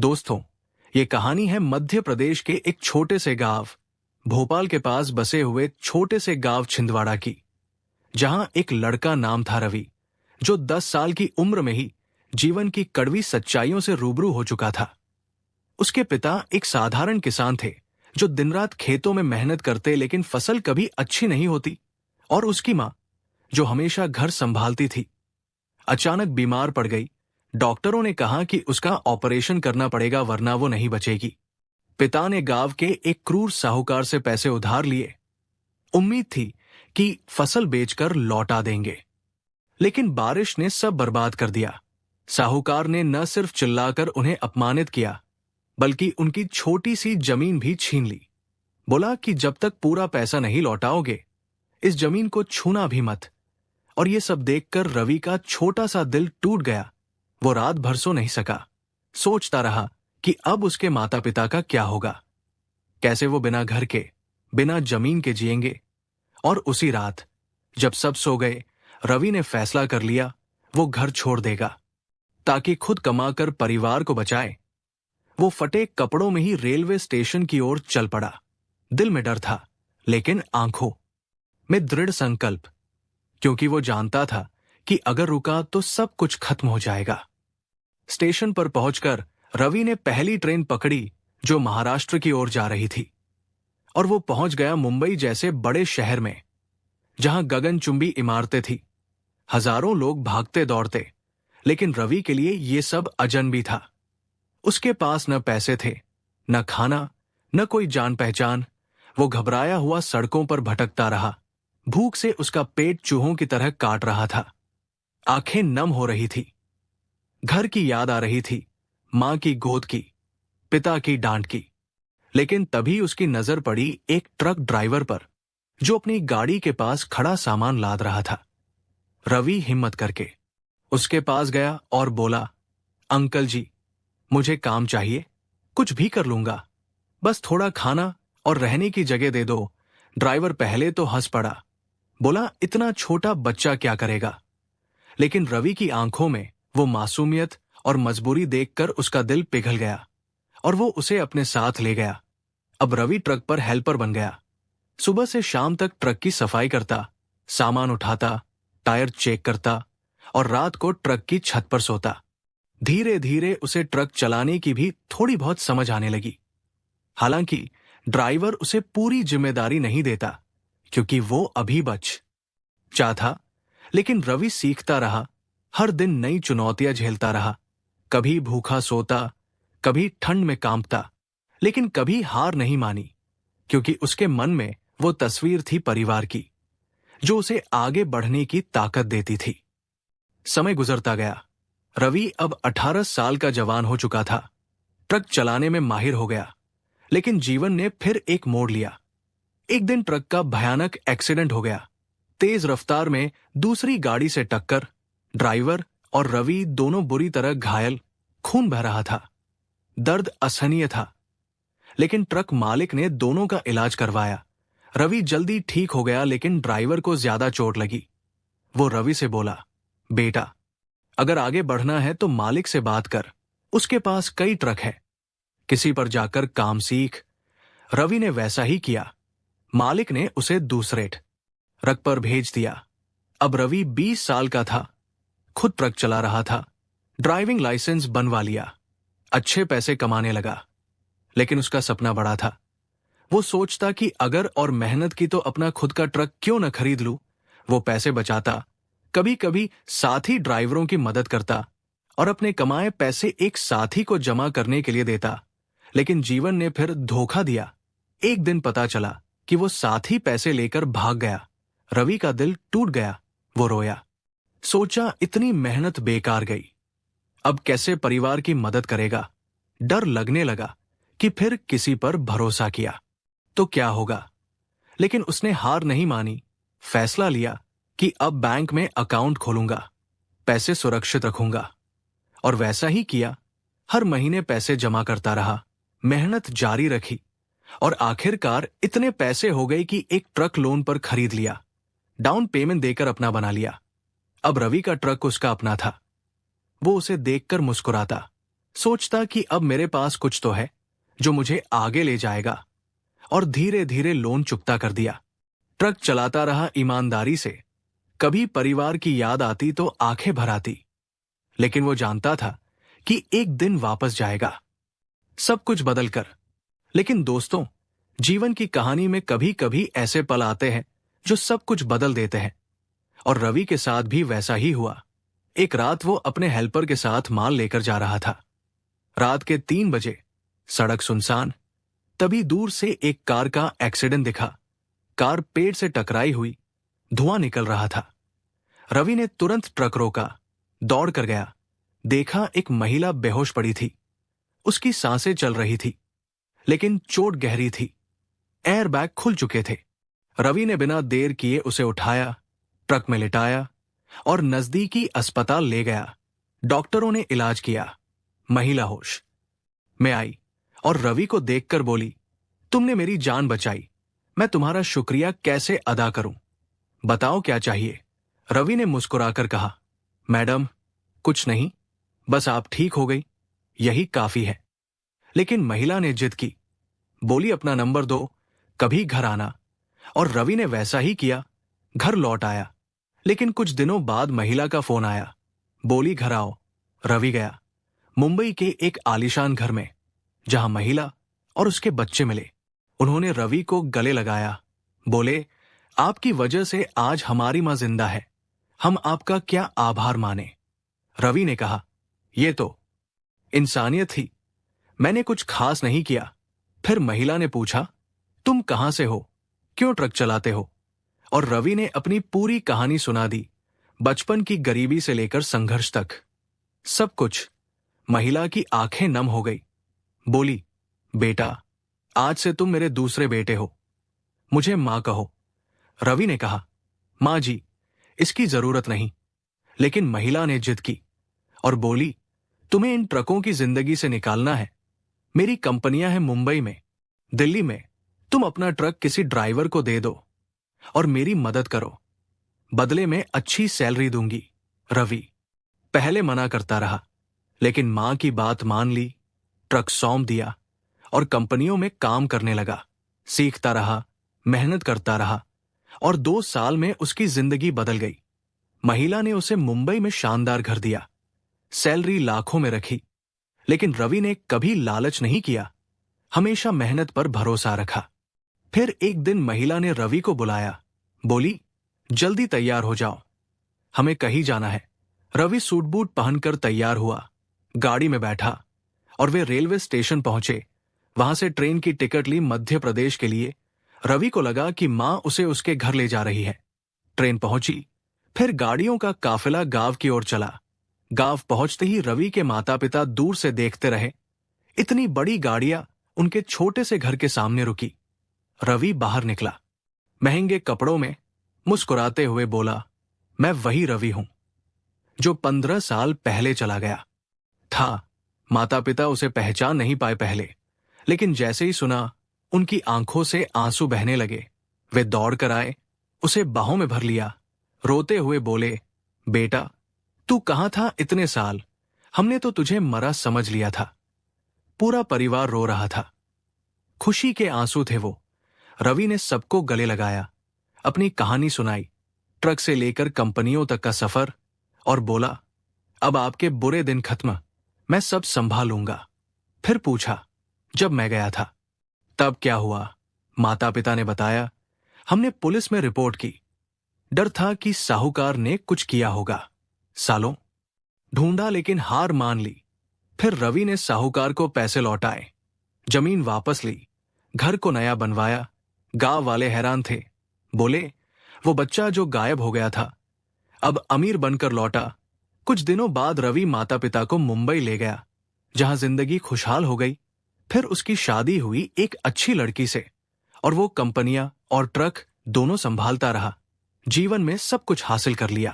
दोस्तों, ये कहानी है मध्य प्रदेश के एक छोटे से गांव, भोपाल के पास बसे हुए छोटे से गांव छिंदवाड़ा की, जहां एक लड़का नाम था रवि, जो 10 साल की उम्र में ही जीवन की कड़वी सच्चाइयों से रूबरू हो चुका था। उसके पिता एक साधारण किसान थे, जो दिन रात खेतों में मेहनत करते, लेकिन फसल कभी अच्छी नहीं होती। और उसकी मां, जो हमेशा घर संभालती थी, अचानक बीमार पड़ गई। डॉक्टरों ने कहा कि उसका ऑपरेशन करना पड़ेगा, वरना वो नहीं बचेगी। पिता ने गांव के एक क्रूर साहूकार से पैसे उधार लिए। उम्मीद थी कि फसल बेचकर लौटा देंगे, लेकिन बारिश ने सब बर्बाद कर दिया। साहूकार ने न सिर्फ चिल्लाकर उन्हें अपमानित किया, बल्कि उनकी छोटी सी जमीन भी छीन ली। बोला कि जब तक पूरा पैसा नहीं लौटाओगे, इस जमीन को छूना भी मत। और ये सब देखकर रवि का छोटा सा दिल टूट गया। वो रात भर सो नहीं सका, सोचता रहा कि अब उसके माता पिता का क्या होगा, कैसे वो बिना घर के, बिना जमीन के जिएंगे। और उसी रात जब सब सो गए, रवि ने फैसला कर लिया वो घर छोड़ देगा, ताकि खुद कमाकर परिवार को बचाए। वो फटे कपड़ों में ही रेलवे स्टेशन की ओर चल पड़ा। दिल में डर था, लेकिन आंखों में दृढ़ संकल्प, क्योंकि वो जानता था कि अगर रुका तो सब कुछ खत्म हो जाएगा। स्टेशन पर पहुंचकर रवि ने पहली ट्रेन पकड़ी, जो महाराष्ट्र की ओर जा रही थी। और वो पहुंच गया मुंबई जैसे बड़े शहर में, जहां गगनचुंबी इमारतें थी, हजारों लोग भागते दौड़ते। लेकिन रवि के लिए ये सब अजनबी था। उसके पास न पैसे थे, न खाना, न कोई जान पहचान। वो घबराया हुआ सड़कों पर भटकता रहा। भूख से उसका पेट चूहों की तरह काट रहा था। आंखें नम हो रही थी। घर की याद आ रही थी, मां की गोद की, पिता की डांट की। लेकिन तभी उसकी नजर पड़ी एक ट्रक ड्राइवर पर, जो अपनी गाड़ी के पास खड़ा सामान लाद रहा था। रवि हिम्मत करके उसके पास गया और बोला, अंकल जी, मुझे काम चाहिए, कुछ भी कर लूंगा, बस थोड़ा खाना और रहने की जगह दे दो। ड्राइवर पहले तो हंस पड़ा, बोला, इतना छोटा बच्चा क्या करेगा। लेकिन रवि की आंखों में वो मासूमियत और मजबूरी देखकर उसका दिल पिघल गया, और वो उसे अपने साथ ले गया। अब रवि ट्रक पर हेल्पर बन गया। सुबह से शाम तक ट्रक की सफाई करता, सामान उठाता, टायर चेक करता, और रात को ट्रक की छत पर सोता। धीरे धीरे उसे ट्रक चलाने की भी थोड़ी बहुत समझ आने लगी। हालांकि ड्राइवर उसे पूरी जिम्मेदारी नहीं देता, क्योंकि वो अभी बच्चा था। लेकिन रवि सीखता रहा, हर दिन नई चुनौतियां झेलता रहा। कभी भूखा सोता, कभी ठंड में कांपता, लेकिन कभी हार नहीं मानी, क्योंकि उसके मन में वो तस्वीर थी परिवार की, जो उसे आगे बढ़ने की ताकत देती थी। समय गुजरता गया। रवि अब 18 साल का जवान हो चुका था। ट्रक चलाने में माहिर हो गया। लेकिन जीवन ने फिर एक मोड़ लिया। एक दिन ट्रक का भयानक एक्सीडेंट हो गया। तेज रफ्तार में दूसरी गाड़ी से टक्कर। ड्राइवर और रवि दोनों बुरी तरह घायल, खून बह रहा था। दर्द असहनीय था, लेकिन ट्रक मालिक ने दोनों का इलाज करवाया। रवि जल्दी ठीक हो गया, लेकिन ड्राइवर को ज्यादा चोट लगी। वो रवि से बोला, बेटा, अगर आगे बढ़ना है तो मालिक से बात कर, उसके पास कई ट्रक है, किसी पर जाकर काम सीख। रवि ने वैसा ही किया। मालिक ने उसे दूसरे ट्रक पर भेज दिया। अब रवि 20 साल का था, खुद ट्रक चला रहा था, ड्राइविंग लाइसेंस बनवा लिया, अच्छे पैसे कमाने लगा। लेकिन उसका सपना बड़ा था। वो सोचता कि अगर और मेहनत की तो अपना खुद का ट्रक क्यों न खरीद लूं। वो पैसे बचाता, कभी कभी साथी ड्राइवरों की मदद करता, और अपने कमाए पैसे एक साथी को जमा करने के लिए देता। लेकिन जीवन ने फिर धोखा दिया। एक दिन पता चला कि वो साथी पैसे लेकर भाग गया। रवि का दिल टूट गया। वो रोया, सोचा इतनी मेहनत बेकार गई। अब कैसे परिवार की मदद करेगा। डर लगने लगा कि फिर किसी पर भरोसा किया तो क्या होगा। लेकिन उसने हार नहीं मानी। फैसला लिया कि अब बैंक में अकाउंट खोलूंगा, पैसे सुरक्षित रखूंगा। और वैसा ही किया। हर महीने पैसे जमा करता रहा, मेहनत जारी रखी, और आखिरकार इतने पैसे हो गए कि एक ट्रक लोन पर खरीद लिया, डाउन पेमेंट देकर अपना बना लिया। अब रवि का ट्रक उसका अपना था। वो उसे देखकर मुस्कुराता, सोचता कि अब मेरे पास कुछ तो है जो मुझे आगे ले जाएगा, और धीरे धीरे लोन चुकता कर दिया। ट्रक चलाता रहा ईमानदारी से। कभी परिवार की याद आती तो आंखें भर आती, लेकिन वो जानता था कि एक दिन वापस जाएगा, सब कुछ बदल कर। लेकिन दोस्तों, जीवन की कहानी में कभी कभी ऐसे पल आते हैं जो सब कुछ बदल देते हैं, और रवि के साथ भी वैसा ही हुआ। एक रात वो अपने हेल्पर के साथ माल लेकर जा रहा था। रात के 3 बजे, सड़क सुनसान। तभी दूर से एक कार का एक्सीडेंट दिखा। कार पेड़ से टकराई हुई, धुआं निकल रहा था। रवि ने तुरंत ट्रक रोका, दौड़ कर गया। देखा एक महिला बेहोश पड़ी थी। उसकी सांसें चल रही थी, लेकिन चोट गहरी थी। एयरबैग खुल चुके थे। रवि ने बिना देर किए उसे उठाया, ट्रक में लिटाया और नजदीकी अस्पताल ले गया। डॉक्टरों ने इलाज किया। महिला होश में आई और रवि को देखकर बोली, तुमने मेरी जान बचाई। मैं तुम्हारा शुक्रिया कैसे अदा करूं? बताओ क्या चाहिए? रवि ने मुस्कुराकर कहा, मैडम, कुछ नहीं, बस आप ठीक हो गई, यही काफी है। लेकिन महिला ने जिद की, बोली, अपना नंबर दो, कभी घर आना। और रवि ने वैसा ही किया, घर लौट आया। लेकिन कुछ दिनों बाद महिला का फोन आया, बोली, घर आओ। रवि गया। मुंबई के एक आलीशान घर में, जहां महिला और उसके बच्चे मिले। उन्होंने रवि को गले लगाया, बोले, आपकी वजह से आज हमारी मां जिंदा है, हम आपका क्या आभार माने। रवि ने कहा, ये तो इंसानियत थी, मैंने कुछ खास नहीं किया। फिर महिला ने पूछा, तुम कहां से हो, क्यों ट्रक चलाते हो? और रवि ने अपनी पूरी कहानी सुना दी, बचपन की गरीबी से लेकर संघर्ष तक, सब कुछ। महिला की आंखें नम हो गई। बोली, बेटा, आज से तुम मेरे दूसरे बेटे हो, मुझे मां कहो। रवि ने कहा, मां जी, इसकी जरूरत नहीं। लेकिन महिला ने जिद की और बोली, तुम्हें इन ट्रकों की जिंदगी से निकालना है। मेरी कंपनियां हैं मुंबई में, दिल्ली में। तुम अपना ट्रक किसी ड्राइवर को दे दो और मेरी मदद करो, बदले में अच्छी सैलरी दूंगी। रवि पहले मना करता रहा, लेकिन मां की बात मान ली। ट्रक सौंप दिया और कंपनियों में काम करने लगा। सीखता रहा, मेहनत करता रहा, और 2 साल में उसकी जिंदगी बदल गई। महिला ने उसे मुंबई में शानदार घर दिया, सैलरी लाखों में रखी। लेकिन रवि ने कभी लालच नहीं किया, हमेशा मेहनत पर भरोसा रखा। फिर एक दिन महिला ने रवि को बुलाया, बोली, जल्दी तैयार हो जाओ, हमें कहीं जाना है। रवि सूट बूट पहनकर तैयार हुआ, गाड़ी में बैठा और वे रेलवे स्टेशन पहुंचे। वहां से ट्रेन की टिकट ली मध्य प्रदेश के लिए। रवि को लगा कि मां उसे उसके घर ले जा रही है। ट्रेन पहुंची, फिर गाड़ियों का काफिला गांव की ओर चला। गांव पहुंचते ही रवि के माता पिता दूर से देखते रहे। इतनी बड़ी गाड़ियां उनके छोटे से घर के सामने रुकी। रवि बाहर निकला, महंगे कपड़ों में, मुस्कुराते हुए बोला, मैं वही रवि हूं जो 15 साल पहले चला गया था। माता पिता उसे पहचान नहीं पाए पहले, लेकिन जैसे ही सुना, उनकी आंखों से आंसू बहने लगे। वे दौड़ कर आए, उसे बाहों में भर लिया, रोते हुए बोले, बेटा, तू कहां था इतने साल? हमने तो तुझे मरा समझ लिया था। पूरा परिवार रो रहा था, खुशी के आंसू थे वो। रवि ने सबको गले लगाया, अपनी कहानी सुनाई, ट्रक से लेकर कंपनियों तक का सफर, और बोला, अब आपके बुरे दिन खत्म, मैं सब संभालूंगा। फिर पूछा, जब मैं गया था तब क्या हुआ? माता पिता ने बताया, हमने पुलिस में रिपोर्ट की। डर था कि साहूकार ने कुछ किया होगा। सालों ढूंढा लेकिन हार मान ली। फिर रवि ने साहूकार को पैसे लौटाए, जमीन वापस ली, घर को नया बनवाया। गांव वाले हैरान थे, बोले, वो बच्चा जो गायब हो गया था अब अमीर बनकर लौटा। कुछ दिनों बाद रवि माता पिता को मुंबई ले गया, जहां जिंदगी खुशहाल हो गई। फिर उसकी शादी हुई एक अच्छी लड़की से, और वो कंपनियां और ट्रक दोनों संभालता रहा। जीवन में सब कुछ हासिल कर लिया।